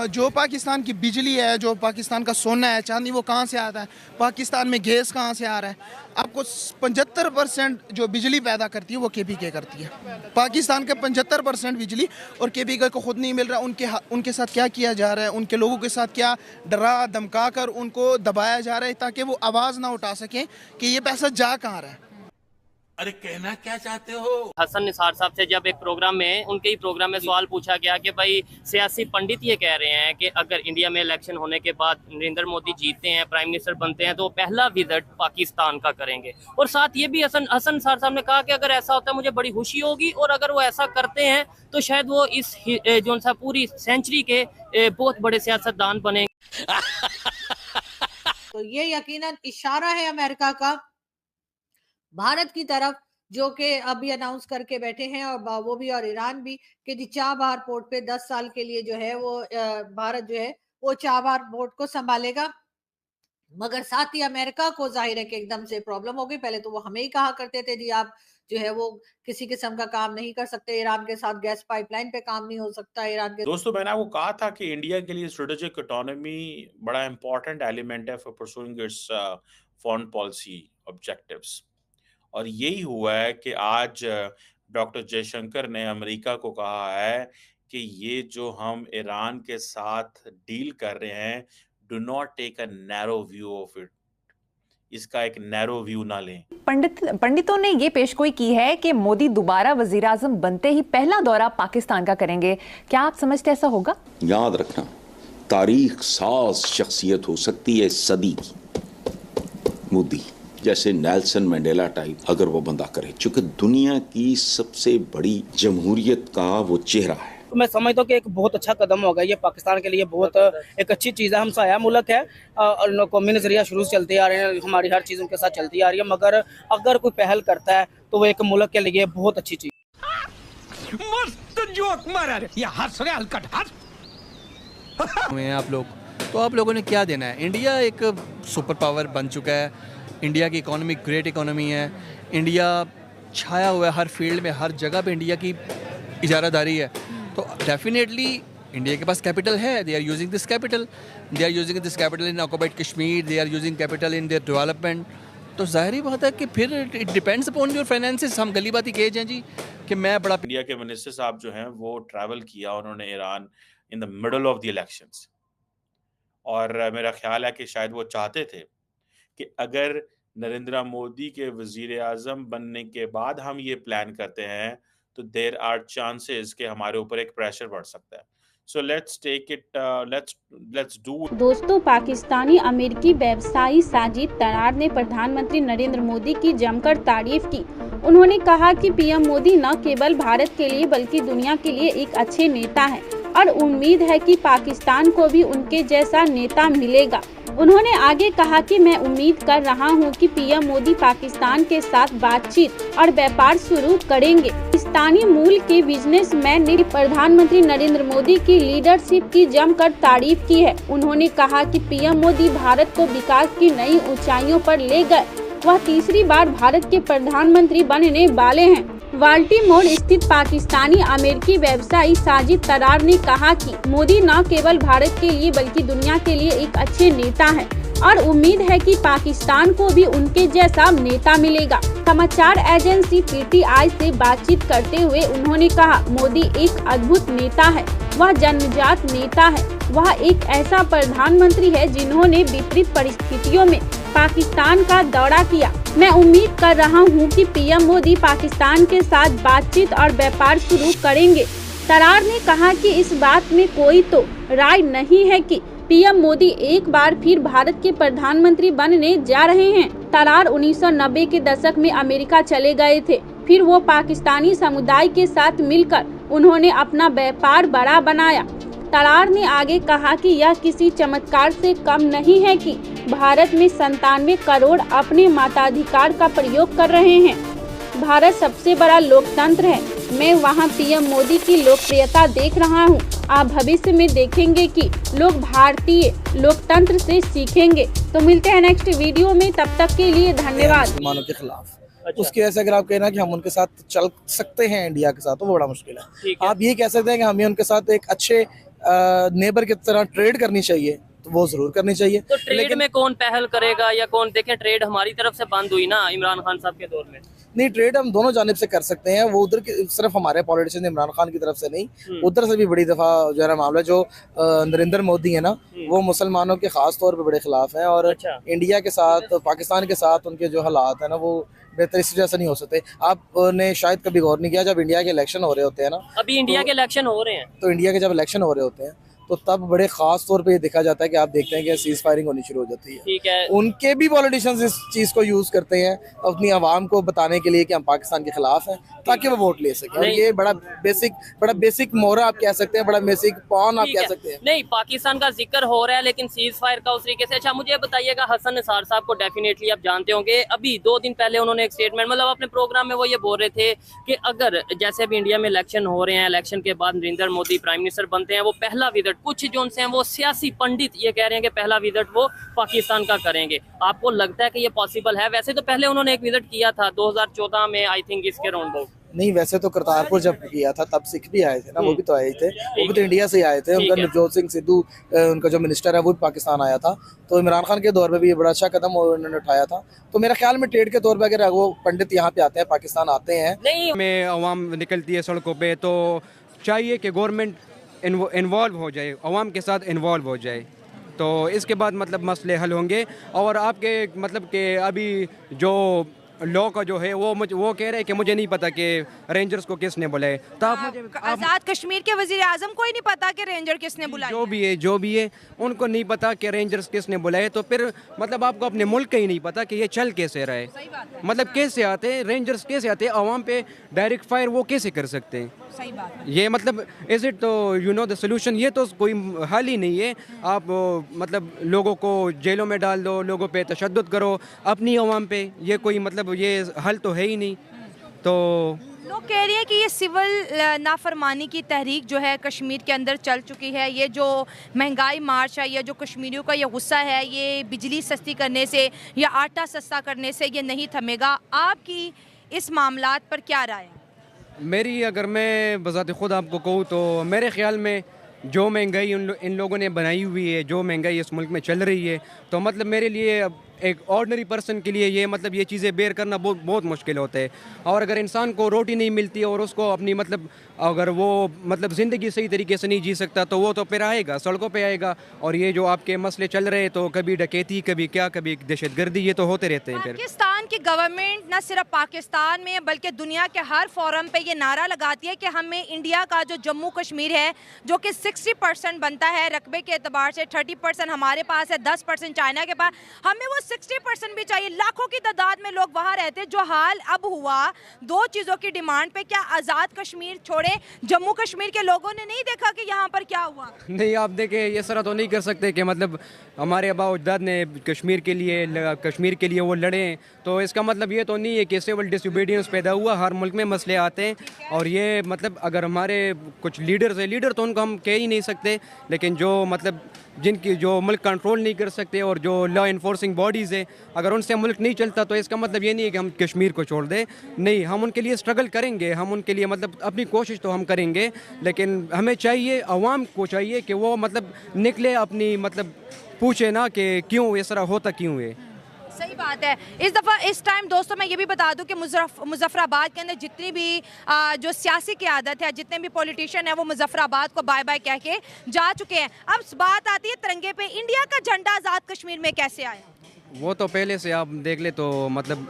जो पाकिस्तान की बिजली है, जो पाकिस्तान का सोना है, चांदी, वो कहाँ से आता है? पाकिस्तान में गैस कहाँ से आ रहा है? आपको 75% जो बिजली पैदा करती है वो केपीके करती है। पाकिस्तान के 75% बिजली और केपीके को खुद नहीं मिल रहा। उनके साथ क्या किया जा रहा है? उनके लोगों के साथ क्या डरा धमका कर उनको दबाया जा रहा है ताकि वो आवाज़ ना उठा सकें कि ये पैसा जा कहाँ रहा है। अरे कहना क्या चाहते हो? हसन निसार साहब से जब एक प्रोग्राम में उनके ही प्रोग्राम में सवाल पूछा गया कि भाई सियासी पंडित ये कह रहे हैं कि अगर इंडिया में इलेक्शन होने के बाद नरेंद्र मोदी जीतते हैं, प्राइम मिनिस्टर बनते हैं, तो वो पहला विजिट पाकिस्तान का करेंगे। और साथ ये भी हसन निसार साहब ने कहा कि अगर ऐसा होता है मुझे बड़ी खुशी होगी, और अगर वो ऐसा करते हैं तो शायद वो इस जो सा पूरी सेंचुरी के बहुत बड़े सियासतदान बनेंगे। तो ये यकीनन इशारा है अमेरिका का भारत की तरफ, जो कि अभी अनाउंस करके बैठे हैं, और वो भी और ईरान भी, कि जी चाबहार पोर्ट पे 10 साल के लिए जो है वो भारत जो है वो चाबहार पोर्ट को संभालेगा। मगर साथ ही अमेरिका को जाहिर है कि एकदम से प्रॉब्लम हो गई। पहले तो वो हमें ही कहा करते थे जी आप जो है वो किसी किस्म का काम नहीं कर सकते, ईरान के साथ गैस पाइपलाइन पे काम नहीं हो सकता, ईरान के। दोस्तों, मैंने आपको कहा था कि इंडिया के लिए स्ट्रेटेजिक ऑटोनॉमी बड़ा इंपॉर्टेंट एलिमेंट है for pursuing it's foreign policy objectives, और यही हुआ है कि आज डॉक्टर जयशंकर ने अमेरिका को कहा है कि ये जो हम ईरान के साथ डील कर रहे हैं, do not take a narrow view of it, इसका एक नैरो व्यू ना लें। पंडितों ने ये पेशगोई की है कि मोदी दोबारा वजीर आजम बनते ही पहला दौरा पाकिस्तान का करेंगे। क्या आप समझते ऐसा होगा? याद रखना, तारीख साज शख्सियत हो सकती है सदी की, मोदी जैसे नेल्सन मंडेला टाइप अगर वो बंदा करे, चूंकि दुनिया की सबसे बड़ी जमहूरियत का वो चेहरा है। तो मैं समझता हूँ कि एक बहुत अच्छा कदम होगा ये पाकिस्तान के लिए, बहुत एक अच्छी चीज़ है। हमसाया मुल्क है और कौमी नजरिया शुरू से चलते आ रहे हैं, हमारी हर चीज़ उनके साथ चलती आ रही है, मगर अगर कोई पहल करता है तो वो एक मुल्क के लिए बहुत अच्छी चीज़। मस्त जोक मारा रे, ये हंस रहे हलकट हंस। आप लोगों ने क्या देना है? इंडिया एक सुपर पावर बन चुका है, इंडिया की इकोनॉमी ग्रेट इकोनॉमी है, इंडिया छाया हुआ है हर फील्ड में, हर जगह पे इंडिया की इजारादारी है। तो डेफिनेटली इंडिया के पास कैपिटल है, they are using this capital in occupied Kashmir, they are using capital in their development. तो जाहिर ही बात है कि फिर it depends upon your finances. हम गली बाती कहे जाएं जी कि मैं बड़ा। इंडिया के मिनिस्टर साहब जो हैं वो ट्रैवल किया उन्होंने Iran in the middle of the elections, और मेरा ख्याल है कि शायद वो चाहते थे कि अगर नरेंद्र मोदी के वजीर आजम बनने के बाद हम ये प्लान करते हैं तो देयर आर चांसेस कि हमारे ऊपर एक प्रेशर बढ़ सकता है। So let's take it, let's do. दोस्तों, पाकिस्तानी अमेरिकी व्यवसायी साजिद तरार ने प्रधानमंत्री नरेंद्र मोदी की जमकर तारीफ की। उन्होंने कहा कि पीएम मोदी न केवल भारत के लिए बल्कि दुनिया के लिए एक अच्छे नेता हैं और उम्मीद है कि पाकिस्तान को भी उनके जैसा नेता मिलेगा। उन्होंने आगे कहा कि मैं उम्मीद कर रहा हूं कि पीएम मोदी पाकिस्तान के साथ बातचीत और व्यापार शुरू करेंगे। पाकिस्तानी मूल के बिजनेसमैन ने प्रधानमंत्री नरेंद्र मोदी की लीडरशिप की जमकर तारीफ की है। उन्होंने कहा कि पीएम मोदी भारत को विकास की नई ऊंचाइयों पर ले गए। वह तीसरी बार भारत के प्रधानमंत्री बनने वाले हैं। बाल्टीमोर स्थित पाकिस्तानी अमेरिकी व्यवसायी साजिद तरार ने कहा कि मोदी न केवल भारत के लिए बल्कि दुनिया के लिए एक अच्छे नेता हैं और उम्मीद है कि पाकिस्तान को भी उनके जैसा नेता मिलेगा। समाचार एजेंसी पीटीआई से बातचीत करते हुए उन्होंने कहा, मोदी एक अद्भुत नेता है, वह जन्मजात नेता है, वह एक ऐसा प्रधानमंत्री है जिन्होंने विपरीत परिस्थितियों में पाकिस्तान का दौरा किया। मैं उम्मीद कर रहा हूं कि पीएम मोदी पाकिस्तान के साथ बातचीत और व्यापार शुरू करेंगे। तरार ने कहा कि इस बात में कोई तो राय नहीं है कि पीएम मोदी एक बार फिर भारत के प्रधानमंत्री बनने जा रहे हैं। तरार 1990 के दशक में अमेरिका चले गए थे, फिर वो पाकिस्तानी समुदाय के साथ मिलकर उन्होंने अपना व्यापार बड़ा बनाया। तरार ने आगे कहा कि यह किसी चमत्कार से कम नहीं है कि भारत में 97 करोड़ अपने मताधिकार का प्रयोग कर रहे हैं। भारत सबसे बड़ा लोकतंत्र है। मैं वहां पीएम मोदी की लोकप्रियता देख रहा हूं। आप भविष्य में देखेंगे कि लोग भारतीय लोकतंत्र से सीखेंगे। तो मिलते हैं नेक्स्ट वीडियो में, तब तक के लिए धन्यवाद। मुसलमानों के खिलाफ उसकी वजह से अगर आप कहना कि हम उनके साथ चल सकते हैं इंडिया के साथ, तो वो बड़ा मुश्किल है। आप ये कह सकते हैं कि हमें उनके साथ एक अच्छे नेबर की तरह ट्रेड करनी चाहिए तो वो जरूर करनी चाहिए। तो ट्रेड में कौन पहल करेगा या कौन, देखें ट्रेड हमारी तरफ से बंद हुई ना इमरान खान साहब के दौर में। नहीं, ट्रेड हम दोनों जानिब से कर सकते हैं, वो उधर की सिर्फ हमारे पॉलिटिशियन इमरान खान की तरफ से नहीं, उधर से भी बड़ी दफा जो है मामला जो नरेंद्र मोदी है ना वो मुसलमानों के खास तौर पे बड़े खिलाफ हैं और इंडिया के साथ पाकिस्तान के साथ उनके जो हालात है ना वो बेहतर इस वजह से नहीं हो सकते। आपने शायद कभी गौर नहीं किया, जब इंडिया के इलेक्शन हो रहे होते हैं ना, अभी इंडिया के इलेक्शन हो रहे हैं, तो इंडिया के जब इलेक्शन हो रहे होते हैं तो तब बड़े खास तौर पे ये देखा जाता है कि आप देखते हैं कि सीज फायरिंग होनी शुरू हो जाती है। ठीक है, उनके भी पॉलिटिशियंस इस चीज को यूज करते हैं अपनी आवाम को बताने के लिए कि हम पाकिस्तान के खिलाफ हैं ताकि वो वोट ले सके। और ये बड़ा बेसिक मोहरा आप कह सकते हैं, बड़ा बेसिक पॉन आप कह सकते हैं। नहीं, पाकिस्तान का जिक्र हो रहा है लेकिन सीज फायर का उस तरीके से। अच्छा मुझे बताइएगा, हसन निसार साहब को डेफिनेटली आप जानते होंगे, अभी 2 दिन पहले उन्होंने एक स्टेटमेंट, मतलब अपने प्रोग्राम में वो ये बोल रहे थे कि अगर जैसे अभी इंडिया में इलेक्शन हो रहे हैं, इलेक्शन के बाद नरेंद्र मोदी प्राइम मिनिस्टर बनते हैं, वो पहला विजिट, कुछ जो उनसे हैं वो सियासी पंडित ये कह रहे हैं कि पहला विजिट वो पाकिस्तान का करेंगे। आपको लगता है कि ये पॉसिबल है? वैसे तो पहले उन्होंने एक विजिट किया था 2014 में, आई थिंक इसके राउंड अबाउट। नहीं, वैसे तो करतारपुर जब किया था तब सिख भी आए थे ना, वो भी तो आए थे, वो भी तो इंडिया से आए थे। उनका नवजोत सिंह सिद्धू उनका जो मिनिस्टर है वो भी पाकिस्तान आया था, तो इमरान खान के दौर में भी ये बड़ा अच्छा कदम उन्होंने उठाया था। तो मेरा ख्याल में ट्रेड के तौर पर अगर वो पंडित यहाँ पे आते हैं, पाकिस्तान आते हैं, नहीं में अवाम निकलती है सड़कों पे, तो चाहिए कि गवर्नमेंट इन्वॉल्व हो जाए, अवाम के साथ इन्वॉल्व हो जाए, तो इसके बाद मतलब मसले हल होंगे। और आपके मतलब कि अभी जो लॉ का जो है वो कह रहे हैं कि मुझे नहीं पता कि रेंजर्स को किसने बुलाए, तो आप मुझे आज़ाद कश्मीर के वज़ीर आज़म को ही नहीं पता कि रेंजर किसने बुलाए। जो भी है उनको नहीं पता कि रेंजर्स किसने बुलाए, तो फिर मतलब आपको अपने मुल्क का ही नहीं पता कि ये चल कैसे रहे, मतलब कैसे आते हैं रेंजर्स, कैसे आते हैं अवाम पे डायरेक्ट फायर, वो कैसे कर सकते हैं? सही बात है। ये मतलब इज इट तो यू नो द सोल्यूशन? ये तो कोई हल ही नहीं है। आप मतलब लोगों को जेलों में डाल दो, लोगों पे तशद्दुद करो अपनी अवाम पे, ये कोई मतलब ये हल तो है ही नहीं। तो लोग कह रहे हैं कि ये सिविल नाफरमानी की तहरीक जो है कश्मीर के अंदर चल चुकी है, ये जो महंगाई मार्च है, ये जो कश्मीरियों का ये गुस्सा है, ये बिजली सस्ती करने से या आटा सस्ता करने से ये नहीं थमेगा। आपकी इस मामलात पर क्या राय है? मेरी अगर मैं बज़ात खुद आपको कहूँ तो मेरे ख़्याल में जो महंगाई इन लोगों ने बनाई हुई है, जो महंगाई इस मुल्क में चल रही है, तो मतलब मेरे लिए एक ऑर्डिनरी पर्सन के लिए ये मतलब ये चीज़ें बेयर करना बहुत मुश्किल होता है। और अगर इंसान को रोटी नहीं मिलती और उसको अपनी मतलब अगर वो मतलब ज़िंदगी सही तरीके से नहीं जी सकता, तो वो तो फिर आएगा, सड़कों पे आएगा। और ये जो आपके मसले चल रहे हैं, तो कभी डकैती, कभी क्या, कभी दहशतगर्दी, ये तो होते रहते हैं। फिर पाकिस्तान की गवर्नमेंट न सिर्फ पाकिस्तान में बल्कि दुनिया के हर फोरम पे ये नारा लगाती है कि हमें इंडिया का जो जम्मू कश्मीर है, जो कि 60% बनता है रकबे के एतबार से, 30% हमारे पास है, 10% चाइना के पास, हमें वो 60% भी चाहिए। लाखों की तादाद में लोग वहाँ रहते हैं। जो हाल अब हुआ 2 चीज़ों की डिमांड पे, क्या आज़ाद कश्मीर छोड़े जम्मू कश्मीर के लोगों ने नहीं देखा कि यहाँ पर क्या हुआ? नहीं, आप देखें ये सारा तो नहीं कर सकते कि मतलब हमारे आबा अजदाद ने कश्मीर के लिए वो लड़े, तो इसका मतलब ये तो नहीं है कि सिविल डिसोबीडियंस पैदा हुआ। हर मुल्क में मसले आते हैं, और ये मतलब अगर हमारे कुछ लीडर्स हैं, लीडर तो उनको हम कह ही नहीं सकते, लेकिन जो मतलब जिनकी जो मुल्क कंट्रोल नहीं कर सकते और जो लॉ इन्फोर्सिंग बॉडीज़ हैं, अगर उनसे मुल्क नहीं चलता, तो इसका मतलब ये नहीं है कि हम कश्मीर को छोड़ दें। नहीं, हम उनके लिए स्ट्रगल करेंगे, हम उनके लिए मतलब अपनी कोशिश तो हम करेंगे, लेकिन हमें चाहिए, अवाम को चाहिए कि वो मतलब निकले, अपनी मतलब पूछे ना कि क्यों ये सारा होता क्यों है। सही बात है। इस दफ़ा इस टाइम दोस्तों मैं ये भी बता दूं कि मुजफ्फराबाद के अंदर जितनी भी जो सियासी क़यादत है, जितने भी पॉलिटिशियन है, वो मुजफ्फराबाद को बाय बाय कह के जा चुके हैं। अब बात आती है तिरंगे पे, इंडिया का झंडा आज़ाद कश्मीर में कैसे आया? वो तो पहले से आप देख ले तो मतलब